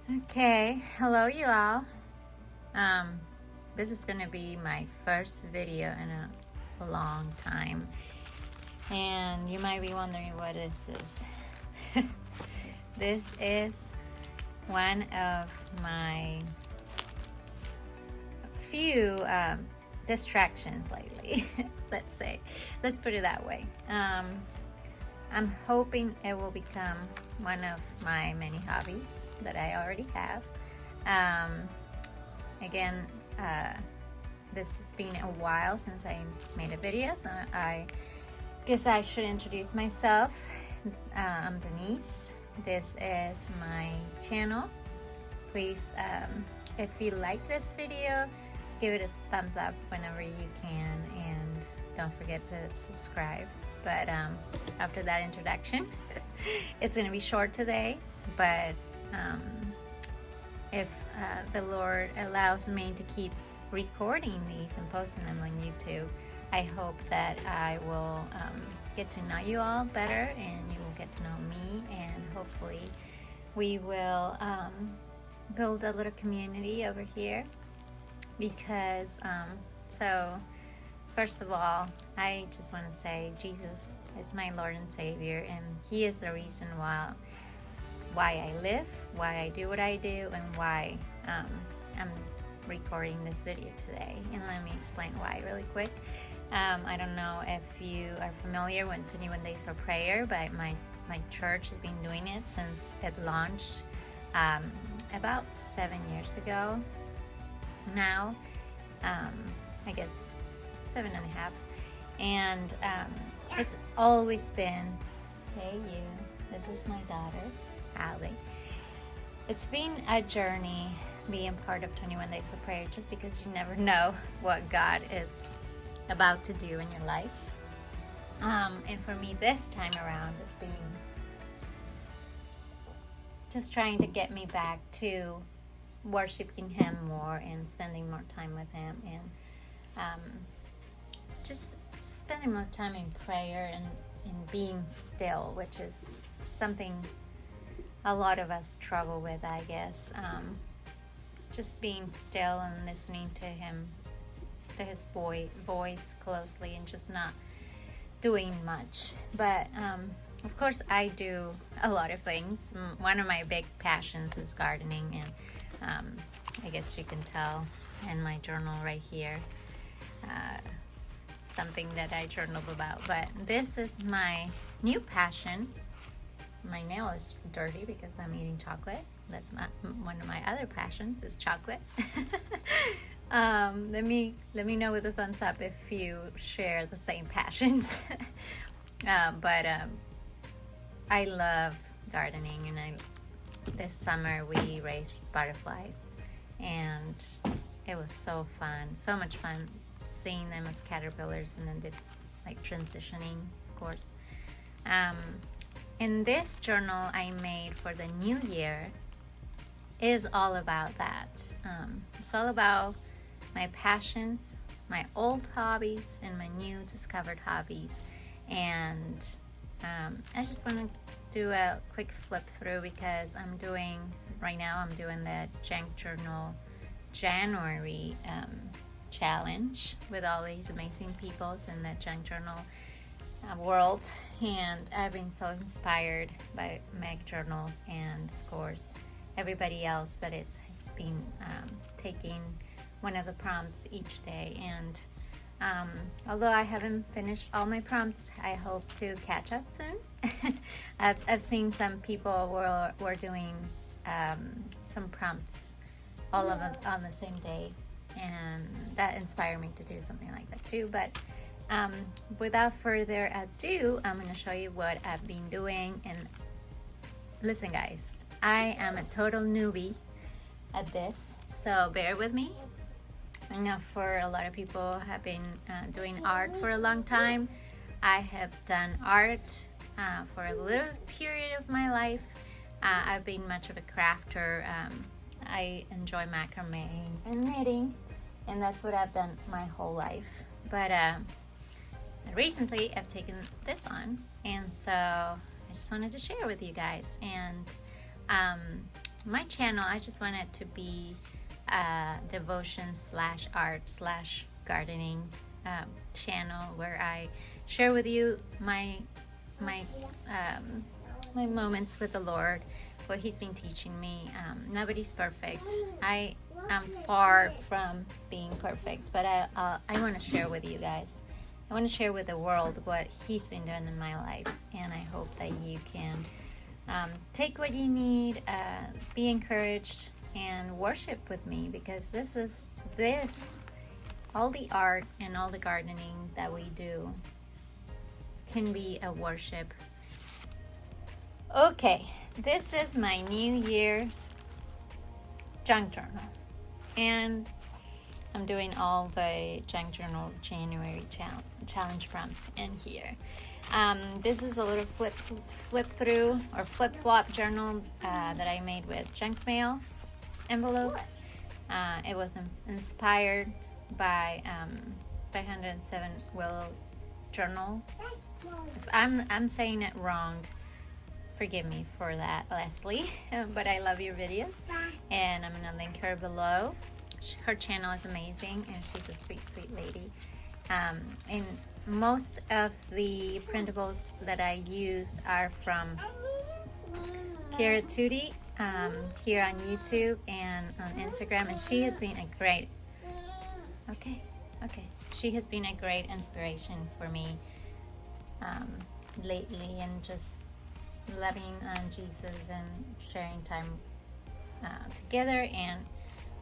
Okay, hello you all. This is gonna be my first video in a long time, and you might be wondering what this is. This is one of my few distractions lately. Let's put it that way. I'm hoping it will become one of my many hobbies that I already have. Again, this has been a while since I made a video, so I guess I should introduce myself. I'm Denise. This is my channel. Please, if you like this video, give it a thumbs up whenever you can, and don't forget to subscribe. But after that introduction, it's going to be short today, but if the Lord allows me to keep recording these and posting them on YouTube, I hope that I will get to know you all better, and you will get to know me, and hopefully we will build a little community over here. Because so first of all, I just want to say Jesus is my Lord and Savior, and He is the reason why I live, why I do what I do, and why I'm recording this video today. And let me explain why really quick. I don't know if you are familiar with 21 Days of Prayer, but my church has been doing it since it launched about 7 years ago now. I guess 7.5, and it's always been, hey you, this is my daughter Ali. It's been a journey being part of 21 Days of Prayer, just because you never know what God is about to do in your life. And for me this time around, it's been just trying to get me back to worshiping Him more and spending more time with Him, and just spending more time in prayer and being still, which is something a lot of us struggle with, I guess. Just being still and listening to Him, to His voice closely, and just not doing much. But of course I do a lot of things. One of my big passions is gardening, and I guess you can tell in my journal right here, something that I journaled about. But this is my new passion. My nail is dirty because I'm eating chocolate. That's one of my other passions is chocolate. Let me know with a thumbs up if you share the same passions. But I love gardening, and this summer we raised butterflies, and it was so fun, so much fun seeing them as caterpillars, and then did like transitioning, of course. And this journal I made for the new year is all about that. It's all about my passions, my old hobbies, and my new discovered hobbies. And I just want to do a quick flip through, because right now I'm doing the Junk Journal January challenge with all these amazing people in the Junk Journal world, and I've been so inspired by Meg Journals, and of course everybody else that is been taking one of the prompts each day. And although I haven't finished all my prompts, I hope to catch up soon. I've seen some people were doing some prompts, all of them on the same day, and that inspired me to do something like that too. But without further ado, I'm going to show you what I've been doing. And listen guys, I am a total newbie at this, so bear with me. I know for a lot of people have been doing art for a long time. I have done art for a little period of my life. I've been much of a crafter. I enjoy macrame and knitting, and that's what I've done my whole life. But recently I've taken this on, and so I just wanted to share with you guys. And my channel, I just want it to be a devotion slash art slash gardening channel where I share with you my my moments with the Lord, what He's been teaching me. Nobody's perfect. I am far from being perfect, but I want to share with you guys. I want to share with the world what He's been doing in my life, and I hope that you can take what you need, be encouraged, and worship with me, because this all the art and all the gardening that we do can be a worship. Okay, this is my New Year's junk journal, and I'm doing all the junk journal January challenge prompts in here. This is a little flip through or flip flop journal that I made with junk mail envelopes. It was inspired by 507 Willow journal. If I'm saying it wrong, forgive me for that, Leslie. But I love your videos, and I'm gonna link her below. Her channel is amazing, and she's a sweet lady. And most of the printables that I use are from Kira Tootie, here on YouTube and on Instagram, and she has been a great she has been a great inspiration for me lately, and just loving Jesus and sharing time together and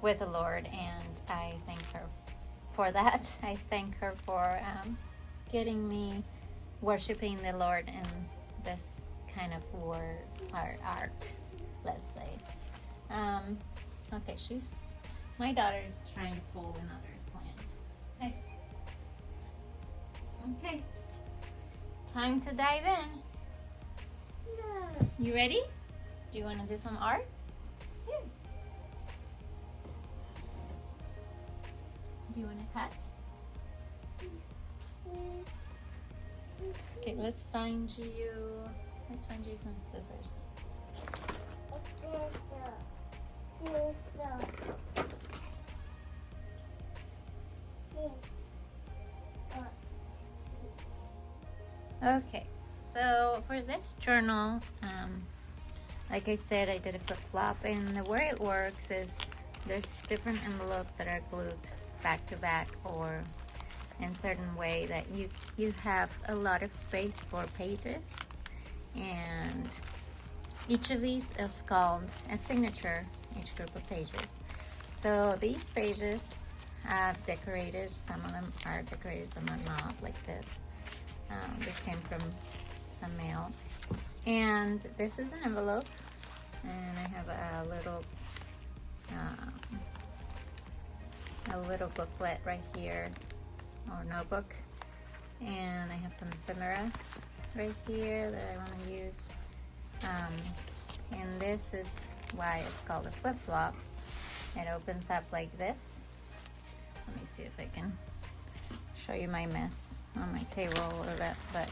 with the Lord, and I thank her for that. I thank her for getting me worshiping the Lord in this kind of word or art, let's say. Okay, my daughter is trying to pull another plant. Okay, time to dive in. You ready? Do you want to do some art? Here. Do you want to cut? Okay, let's find you some scissors. Okay, so for this journal, like I said, I did a flip-flop, and the way it works is there's different envelopes that are glued back to back or in certain way that you have a lot of space for pages, and each of these is called a signature, each group of pages. So these pages I've decorated. Some of them are decorated, some are not, like this. This came from some mail, and this is an envelope, and I have a little booklet right here, or notebook, and I have some ephemera right here that I want to use, and this is why it's called a flip-flop. It opens up like this. Let me see if I can show you my mess on my table a little bit, but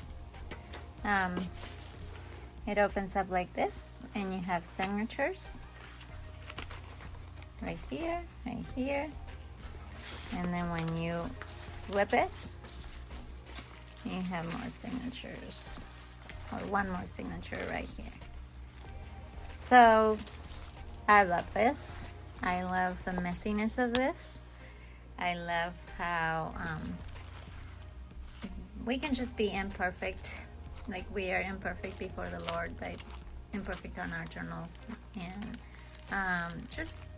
it opens up like this, and you have signatures right here, and then when you flip it, you have more signatures, or one more signature right here. So I love this. I love the messiness of this. I love how we can just be imperfect, like we are imperfect before the Lord, but imperfect on our journals, and just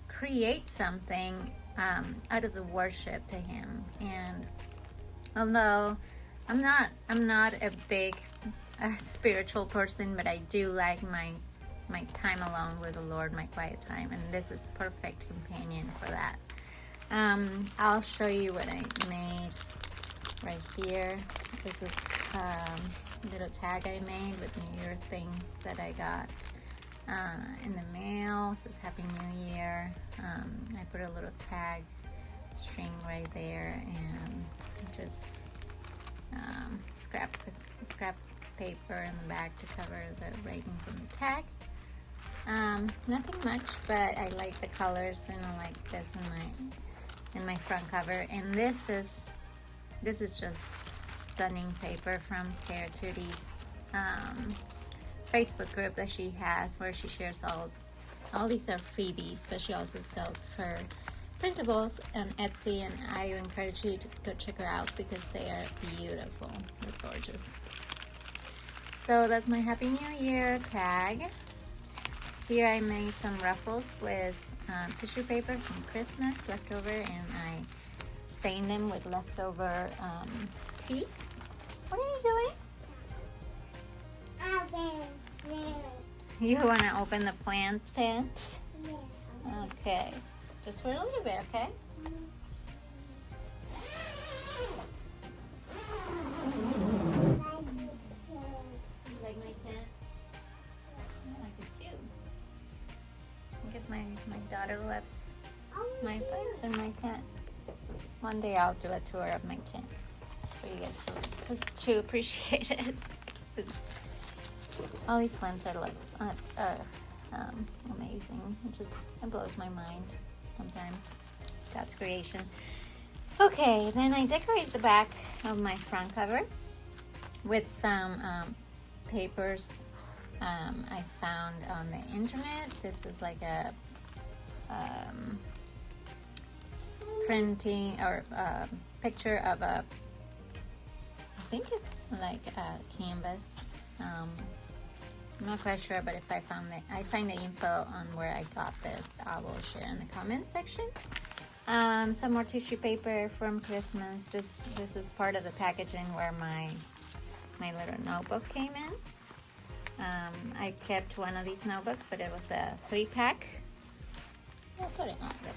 create something out of the worship to Him. And although I'm not a big spiritual person, but I do like my time alone with the Lord, my quiet time, and this is perfect companion for that. I'll show you what I made right here. This is a little tag I made with New Year things that I got in the mail. It says Happy New Year. I put a little tag string right there, and just scrap paper in the back to cover the writings on the tag. Nothing much, but I like the colors, and I like this in my front cover. And this is just stunning paper from Care Tooties Facebook group that she has, where she shares all these are freebies, but she also sells her printables on Etsy, and I encourage you to go check her out because they are beautiful. They're gorgeous. So that's my Happy New Year tag. Here I made some ruffles with tissue paper from Christmas leftover, and I stained them with leftover tea. What are you doing? You want to open the plant tent? Yeah. Okay. Just for a little bit, okay? Like my tent? I like it too. I guess my daughter loves my plants in my tent. One day I'll do a tour of my tent for you guys to appreciate it. All these plants are like amazing. It blows my mind sometimes. God's creation. Okay, then I decorate the back of my front cover with some papers I found on the internet. This is like a printing or picture of I think it's like a canvas. I'm not quite sure, but if I find the info on where I got this, I will share in the comment section. Some more tissue paper from Christmas. This is part of the packaging where my little notebook came in. I kept one of these notebooks, but it was a 3-pack. I'll put it on there.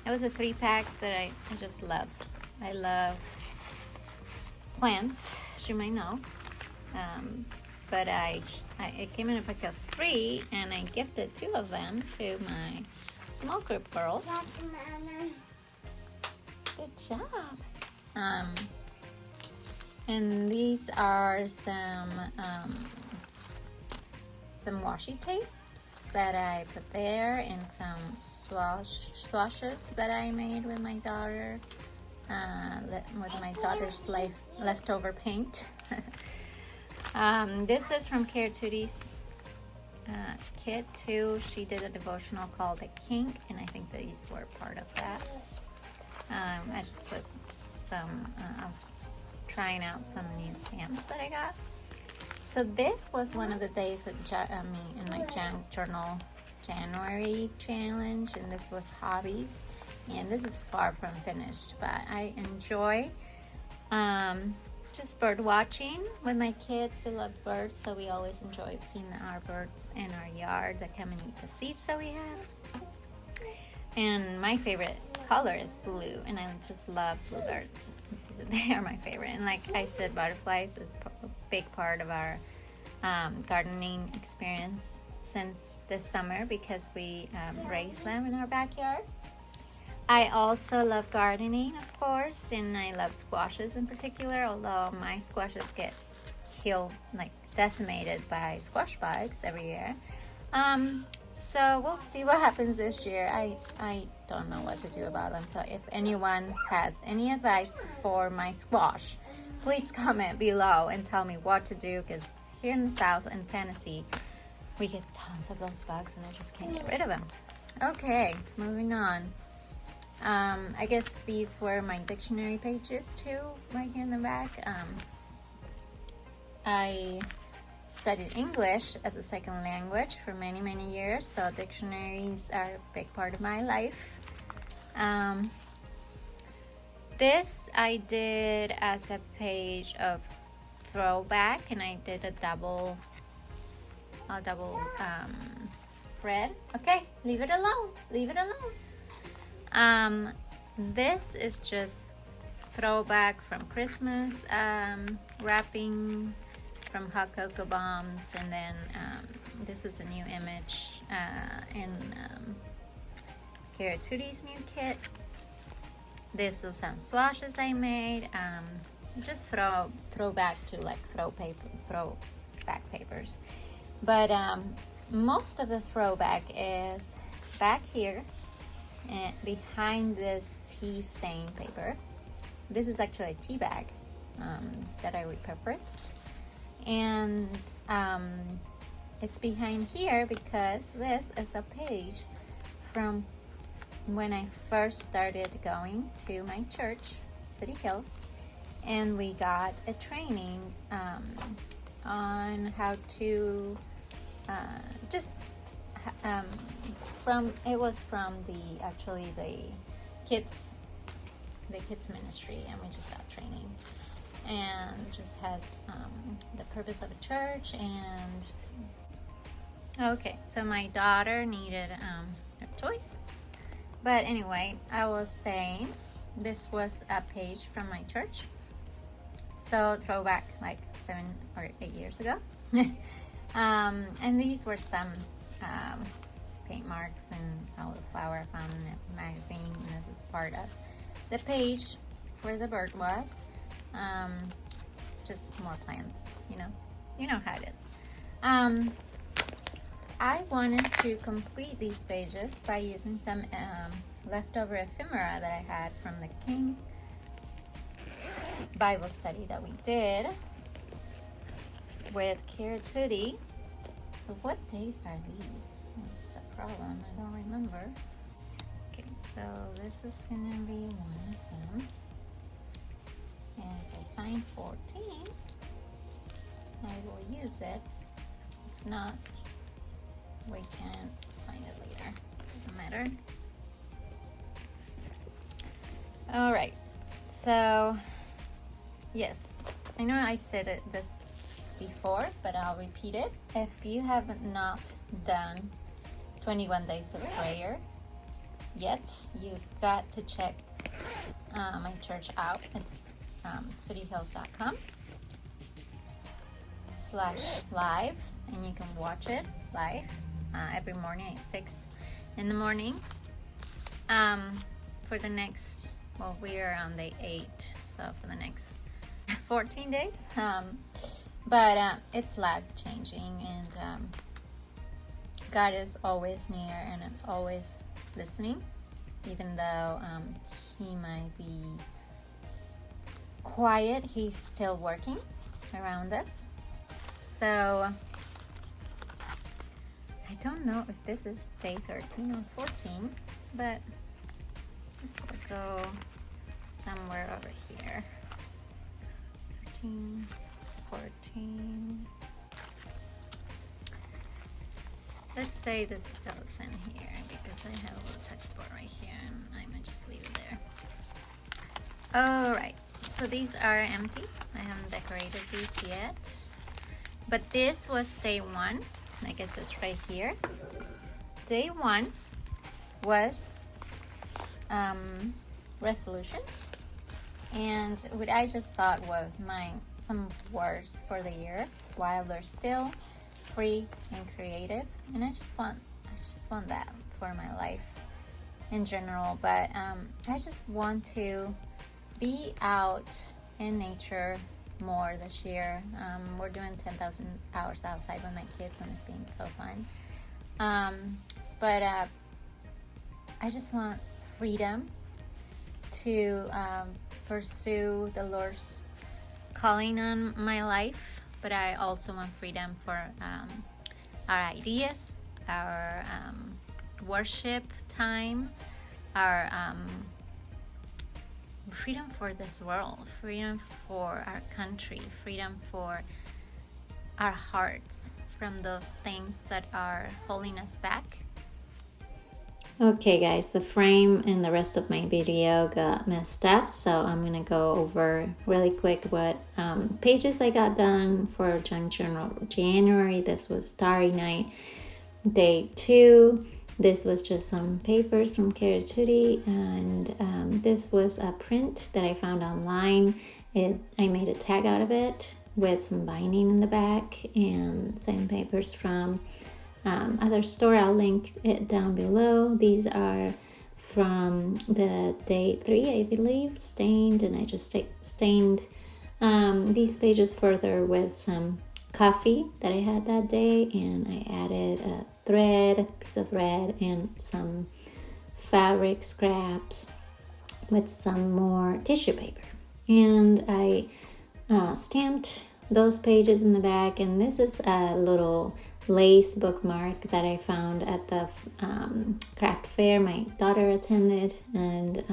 It was a 3-pack that I just loved. I love plants, as you may know. But it came in a pack of 3, and I gifted 2 of them to my small group girls. Good job. And these are some washi tapes that I put there, and some swashes that I made with my daughter, with my daughter's leftover paint. This is from Care Tooties kit too. She did a devotional called The Kink, and I think these were part of that. I just put some, I was trying out some new stamps that I got. So this was one of the days in my junk journal January challenge, and this was hobbies, and this is far from finished, but I enjoy just bird watching with my kids. We love birds, so we always enjoy seeing our birds in our yard that come and eat the seeds that we have. And my favorite color is blue, and I just love bluebirds. They are my favorite. And like I said, butterflies is a big part of our gardening experience since this summer, because we raise them in our backyard. I also love gardening, of course, and I love squashes in particular, although my squashes get killed, like decimated by squash bugs every year. So we'll see what happens this year. I don't know what to do about them. So if anyone has any advice for my squash, please comment below and tell me what to do, because here in the South, in Tennessee, we get tons of those bugs and I just can't get rid of them. Okay, moving on. I guess these were my dictionary pages too, right here in the back. I studied English as a second language for many, many years, so dictionaries are a big part of my life. This I did as a page of throwback, and I did a double spread. Okay, leave it alone. Leave it alone. This is just throwback from Christmas, wrapping from Hot Cocoa Bombs, and then this is a new image in Care Tooties' new kit. This is some swashes I made. Just throwback to like throwback papers. But most of the throwback is back here and behind this tea stain paper. This is actually a tea bag that I repurposed, and it's behind here because this is a page from when I first started going to my church, City Hills, and we got a training on how to it was from the kids ministry, and we just got training, and just has the purpose of a church. And okay, so my daughter needed her toys, but anyway, I was saying this was a page from my church, so throwback like 7 or 8 years ago. And these were some paint marks and a little flower I found in a magazine, and this is part of the page where the bird was. Just more plants, you know how it is. I wanted to complete these pages by using some leftover ephemera that I had from the King Bible study that we did with Carrot Hoodie. So what days are these? That's the problem, I don't remember. Okay, so this is gonna be one of them. And if I find 14, I will use it. If not, we can find it later. Doesn't matter. All right, so yes, I know I said this before, but I'll repeat it. If you have not done 21 days of prayer yet, you've got to check my church out. It's cityhills.com/live, and you can watch it live every morning at 6 in the morning. For the next, well, we are on day 8, so for the next 14 days. But it's life changing, and God is always near, and it's always listening, even though he might be quiet, he's still working around us. So I don't know if this is day 13 or 14, but let's go somewhere over here. 13, 14. Let's say this goes in here because I have a little text board right here, and I might just leave it there. All right, so these are empty. I haven't decorated these yet, but this was day 1. I guess it's right here. Day 1 was resolutions, and what I just thought was some words for the year while they're still free and creative, and I just want that for my life in general. But I just want to be out in nature more this year. We're doing 10,000 hours outside with my kids, and it's been so fun. But I just want freedom to pursue the Lord's calling on my life, but I also want freedom for our ideas, our worship time, our freedom for this world, freedom for our country, freedom for our hearts from those things that are holding us back. Okay guys, the frame and the rest of my video got messed up, so I'm gonna go over really quick what pages I got done for Junk Journal January. This was Starry Night, day 2. This was just some papers from Carrot Hoodie, and this was a print that I found online. I made a tag out of it with some binding in the back, and some papers from other store. I'll link it down below. These are from the day 3, I believe, stained, and I just stained these pages further with some coffee that I had that day, and I added a piece of thread, and some fabric scraps with some more tissue paper. And I stamped those pages in the back, and this is a little lace bookmark that I found at the craft fair my daughter attended, and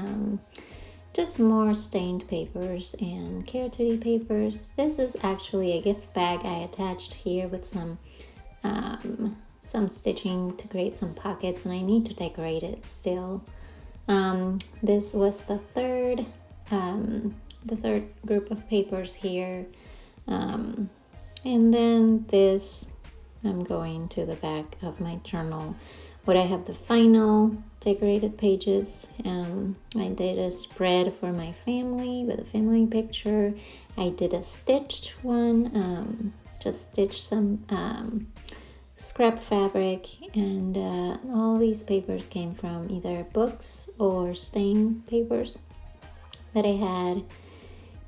just more stained papers and Care papers. This is actually a gift bag I attached here with some stitching to create some pockets, and I need to decorate it still. This was the third group of papers here, and then this, I'm going to the back of my journal where I have the final decorated pages. I did a spread for my family with a family picture. I did a stitched one, just stitched some scrap fabric, and all these papers came from either books or stain papers that I had.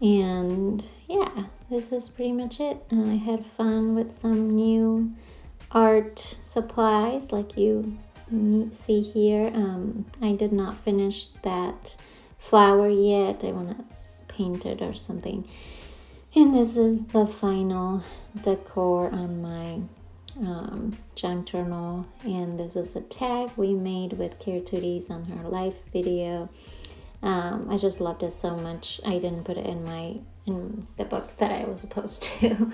And yeah, this is pretty much it. I had fun with some new art supplies like you see here. I did not finish that flower yet. I want to paint it or something. And this is the final decor on my junk journal, and this is a tag we made with Care on her live video. I just loved it so much. I didn't put it in the book that I was supposed to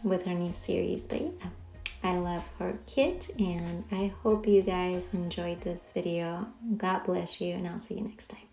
with her new series, but yeah, I love her kit, and I hope you guys enjoyed this video. God bless you, and I'll see you next time.